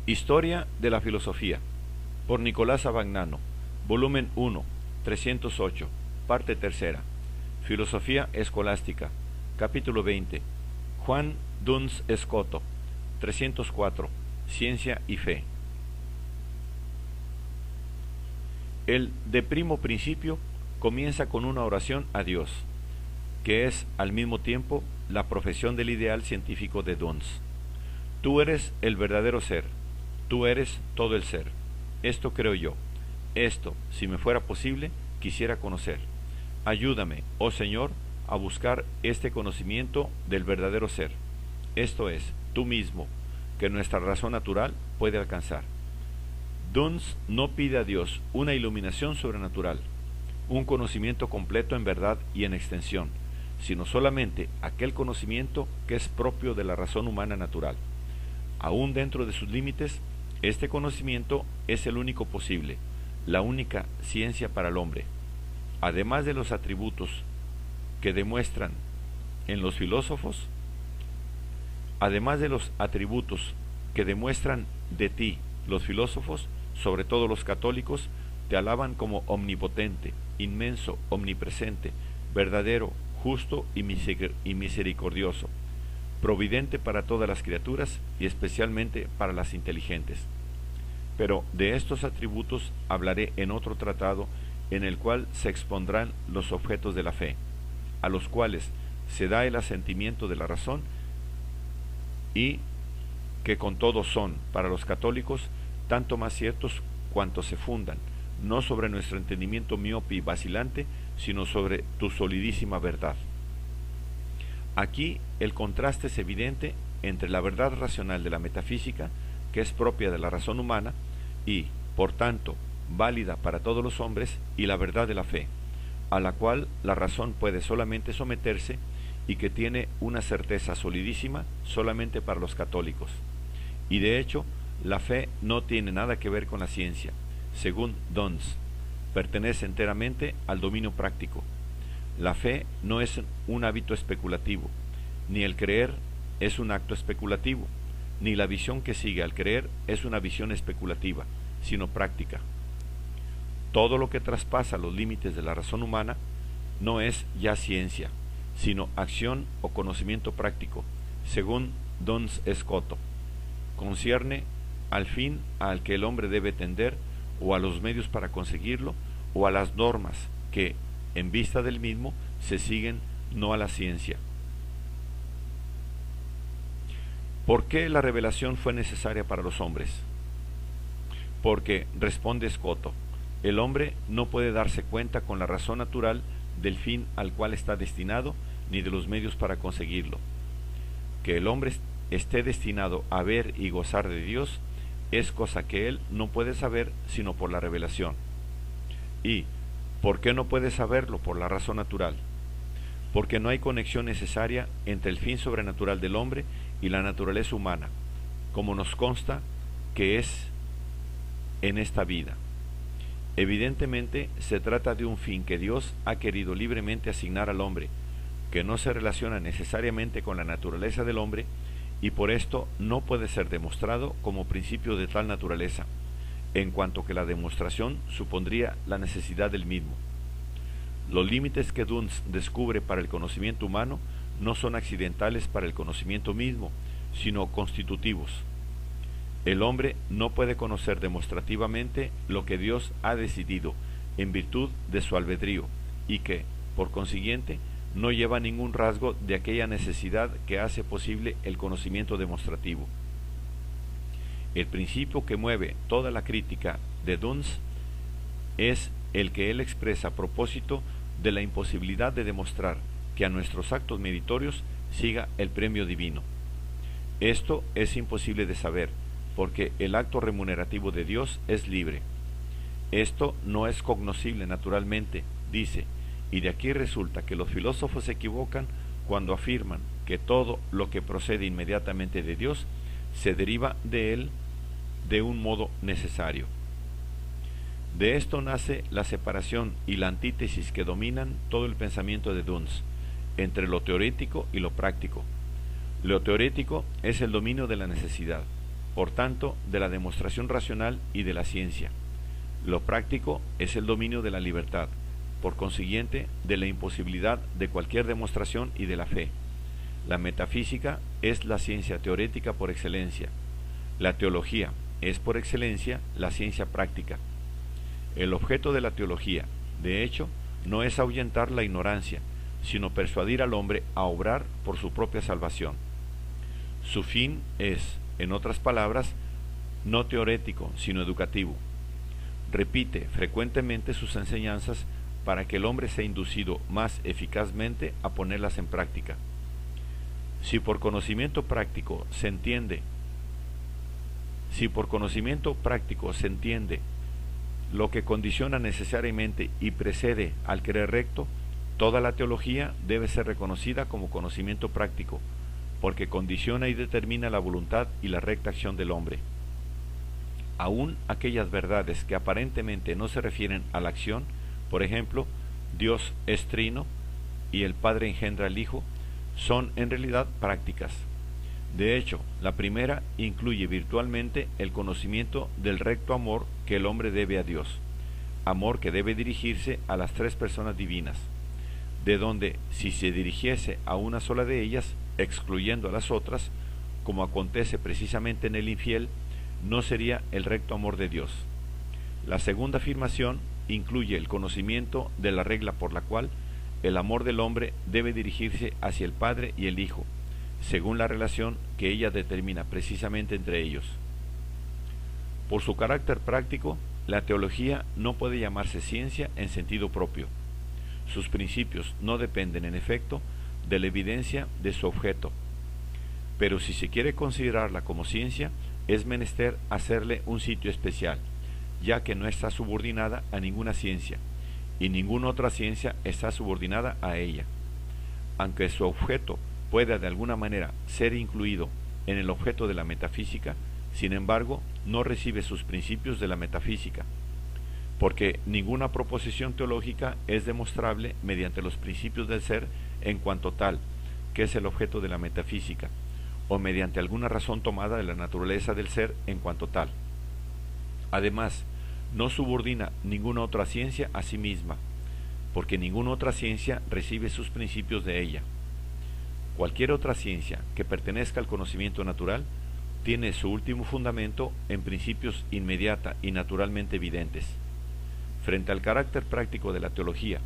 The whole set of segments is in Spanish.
Historia de la filosofía, por Nicolás Abagnano, volumen 1, 308, parte tercera. Filosofía escolástica, capítulo 20. Juan Duns Scoto, 304, Ciencia y Fe. El de primo principio comienza con una oración a Dios, que es al mismo tiempo la profesión del ideal científico de Duns. Tú eres el verdadero ser, tú eres todo el ser. Esto creo yo. Esto, si me fuera posible, quisiera conocer. Ayúdame, oh Señor, a buscar este conocimiento del verdadero ser. Esto es, tú mismo, que nuestra razón natural puede alcanzar. Duns no pide a Dios una iluminación sobrenatural, un conocimiento completo en verdad y en extensión, sino solamente aquel conocimiento que es propio de la razón humana natural. Aún dentro de sus límites, este conocimiento es el único posible, la única ciencia para el hombre. Además de los atributos que demuestran en los filósofos, además de los atributos que demuestran de ti los filósofos, sobre todo los católicos, te alaban como omnipotente, inmenso, omnipresente, verdadero, justo y misericordioso, providente para todas las criaturas y especialmente para las inteligentes. Pero de estos atributos hablaré en otro tratado en el cual se expondrán los objetos de la fe, a los cuales se da el asentimiento de la razón y que con todo son, para los católicos, tanto más ciertos cuanto se fundan, no sobre nuestro entendimiento miope y vacilante, sino sobre tu solidísima verdad. Aquí el contraste es evidente entre la verdad racional de la metafísica, que es propia de la razón humana y, por tanto, válida para todos los hombres, y la verdad de la fe, a la cual la razón puede solamente someterse y que tiene una certeza solidísima solamente para los católicos. Y de hecho, la fe no tiene nada que ver con la ciencia, según Duns, pertenece enteramente al dominio práctico. La fe no es un hábito especulativo, ni el creer es un acto especulativo, ni la visión que sigue al creer es una visión especulativa, sino práctica. Todo lo que traspasa los límites de la razón humana no es ya ciencia, sino acción o conocimiento práctico, según Duns Scoto. Concierne al fin al que el hombre debe tender, o a los medios para conseguirlo, o a las normas que, en vista del mismo, se siguen, no a la ciencia. ¿Por qué la revelación fue necesaria para los hombres? Porque, responde Scoto, el hombre no puede darse cuenta con la razón natural del fin al cual está destinado, ni de los medios para conseguirlo. Que el hombre esté destinado a ver y gozar de Dios es cosa que él no puede saber sino por la revelación. ¿Y por qué no puede saberlo? Por la razón natural. Porque no hay conexión necesaria entre el fin sobrenatural del hombre y la naturaleza humana, como nos consta que es en esta vida. Evidentemente se trata de un fin que Dios ha querido libremente asignar al hombre, que no se relaciona necesariamente con la naturaleza del hombre, y por esto no puede ser demostrado como principio de tal naturaleza, en cuanto que la demostración supondría la necesidad del mismo. Los límites que Duns descubre para el conocimiento humano no son accidentales para el conocimiento mismo, sino constitutivos. El hombre no puede conocer demostrativamente lo que Dios ha decidido en virtud de su albedrío, y que, por consiguiente, no lleva ningún rasgo de aquella necesidad que hace posible el conocimiento demostrativo. El principio que mueve toda la crítica de Duns es el que él expresa a propósito de la imposibilidad de demostrar que a nuestros actos meritorios siga el premio divino. Esto es imposible de saber, porque el acto remunerativo de Dios es libre. Esto no es cognoscible naturalmente, dice, y de aquí resulta que los filósofos se equivocan cuando afirman que todo lo que procede inmediatamente de Dios se deriva de él de un modo necesario. De esto nace la separación y la antítesis que dominan todo el pensamiento de Duns, entre lo teorético y lo práctico. Lo teorético es el dominio de la necesidad, por tanto, de la demostración racional y de la ciencia. Lo práctico es el dominio de la libertad, por consiguiente, de la imposibilidad de cualquier demostración y de la fe. La metafísica es la ciencia teorética por excelencia. La teología es por excelencia la ciencia práctica. El objeto de la teología, de hecho, no es ahuyentar la ignorancia, sino persuadir al hombre a obrar por su propia salvación. Su fin es, en otras palabras, no teorético, sino educativo. Repite frecuentemente sus enseñanzas para que el hombre sea inducido más eficazmente a ponerlas en práctica. Si por conocimiento práctico se entiende lo que condiciona necesariamente y precede al querer recto, toda la teología debe ser reconocida como conocimiento práctico, porque condiciona y determina la voluntad y la recta acción del hombre. Aún aquellas verdades que aparentemente no se refieren a la acción, por ejemplo, Dios es trino y el Padre engendra al Hijo, son en realidad prácticas. De hecho, la primera incluye virtualmente el conocimiento del recto amor que el hombre debe a Dios, amor que debe dirigirse a las tres personas divinas, de donde, si se dirigiese a una sola de ellas, excluyendo a las otras, como acontece precisamente en el infiel, no sería el recto amor de Dios. La segunda afirmación incluye el conocimiento de la regla por la cual el amor del hombre debe dirigirse hacia el Padre y el Hijo, según la relación que ella determina precisamente entre ellos. Por su carácter práctico, la teología no puede llamarse ciencia en sentido propio. Sus principios no dependen, en efecto, de la evidencia de su objeto. Pero si se quiere considerarla como ciencia, es menester hacerle un sitio especial, ya que no está subordinada a ninguna ciencia, y ninguna otra ciencia está subordinada a ella. Aunque su objeto pueda de alguna manera ser incluido en el objeto de la metafísica, sin embargo, no recibe sus principios de la metafísica, porque ninguna proposición teológica es demostrable mediante los principios del ser en cuanto tal, que es el objeto de la metafísica, o mediante alguna razón tomada de la naturaleza del ser en cuanto tal. Además, no subordina ninguna otra ciencia a sí misma, porque ninguna otra ciencia recibe sus principios de ella. Cualquier otra ciencia que pertenezca al conocimiento natural tiene su último fundamento en principios inmediata y naturalmente evidentes. Frente al carácter práctico de la teología,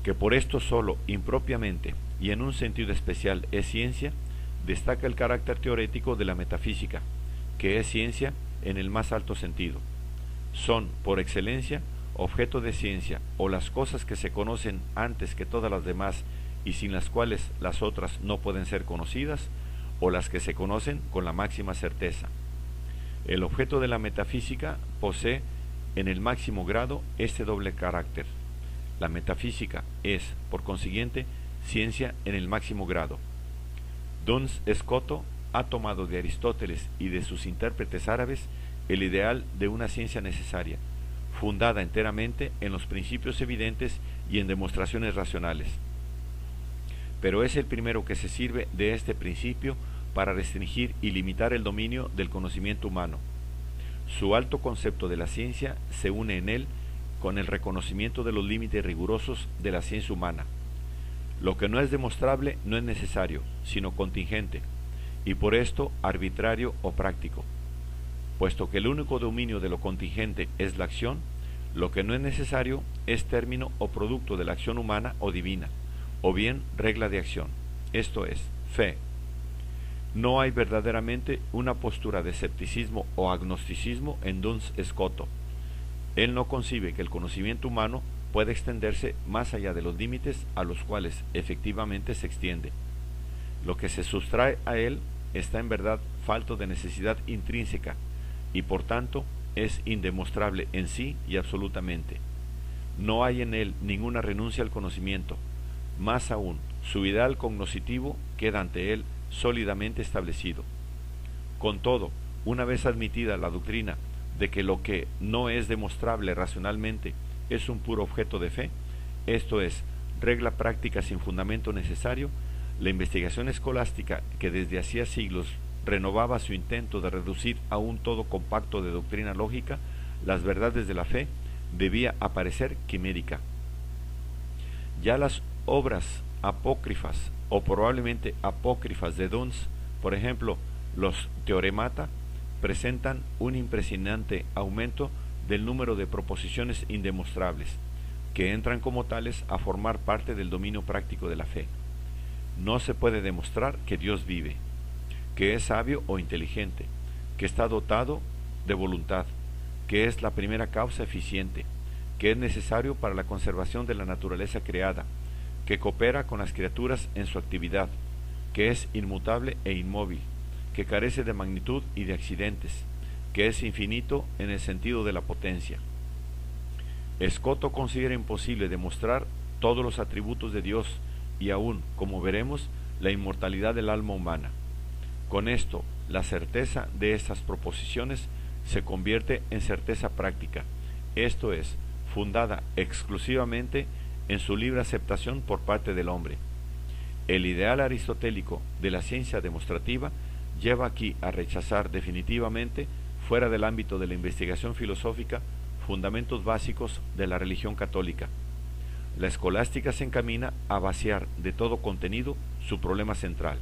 que por esto solo, impropiamente y en un sentido especial es ciencia, destaca el carácter teorético de la metafísica, que es ciencia en el más alto sentido. Son, por excelencia, objeto de ciencia o las cosas que se conocen antes que todas las demás y sin las cuales las otras no pueden ser conocidas, o las que se conocen con la máxima certeza. El objeto de la metafísica posee en el máximo grado este doble carácter. La metafísica es, por consiguiente, ciencia en el máximo grado. Duns Scoto ha tomado de Aristóteles y de sus intérpretes árabes el ideal de una ciencia necesaria, fundada enteramente en los principios evidentes y en demostraciones racionales. Pero es el primero que se sirve de este principio para restringir y limitar el dominio del conocimiento humano. Su alto concepto de la ciencia se une en él con el reconocimiento de los límites rigurosos de la ciencia humana. Lo que no es demostrable no es necesario, sino contingente, y por esto arbitrario o práctico. Puesto que el único dominio de lo contingente es la acción, lo que no es necesario es término o producto de la acción humana o divina, o bien regla de acción, esto es, fe. No hay verdaderamente una postura de escepticismo o agnosticismo en Duns Scoto. Él no concibe que el conocimiento humano puede extenderse más allá de los límites a los cuales efectivamente se extiende. Lo que se sustrae a él está en verdad falto de necesidad intrínseca y por tanto es indemostrable en sí y absolutamente. No hay en él ninguna renuncia al conocimiento. Más aún, su ideal cognoscitivo queda ante él sólidamente establecido. Con todo, una vez admitida la doctrina de que lo que no es demostrable racionalmente es un puro objeto de fe, esto es, regla práctica sin fundamento necesario, la investigación escolástica que desde hacía siglos renovaba su intento de reducir a un todo compacto de doctrina lógica las verdades de la fe, debía aparecer quimérica. Ya las obras apócrifas o probablemente apócrifas de Duns, por ejemplo, los Teoremata, presentan un impresionante aumento del número de proposiciones indemostrables, que entran como tales a formar parte del dominio práctico de la fe. No se puede demostrar que Dios vive, que es sabio o inteligente, que está dotado de voluntad, que es la primera causa eficiente, que es necesario para la conservación de la naturaleza creada, que coopera con las criaturas en su actividad, que es inmutable e inmóvil, que carece de magnitud y de accidentes, que es infinito en el sentido de la potencia. Escoto considera imposible demostrar todos los atributos de Dios y aún, como veremos, la inmortalidad del alma humana. Con esto, la certeza de estas proposiciones se convierte en certeza práctica, esto es, fundada exclusivamente en su libre aceptación por parte del hombre. El ideal aristotélico de la ciencia demostrativa lleva aquí a rechazar definitivamente, fuera del ámbito de la investigación filosófica, fundamentos básicos de la religión católica. La escolástica se encamina a vaciar de todo contenido su problema central,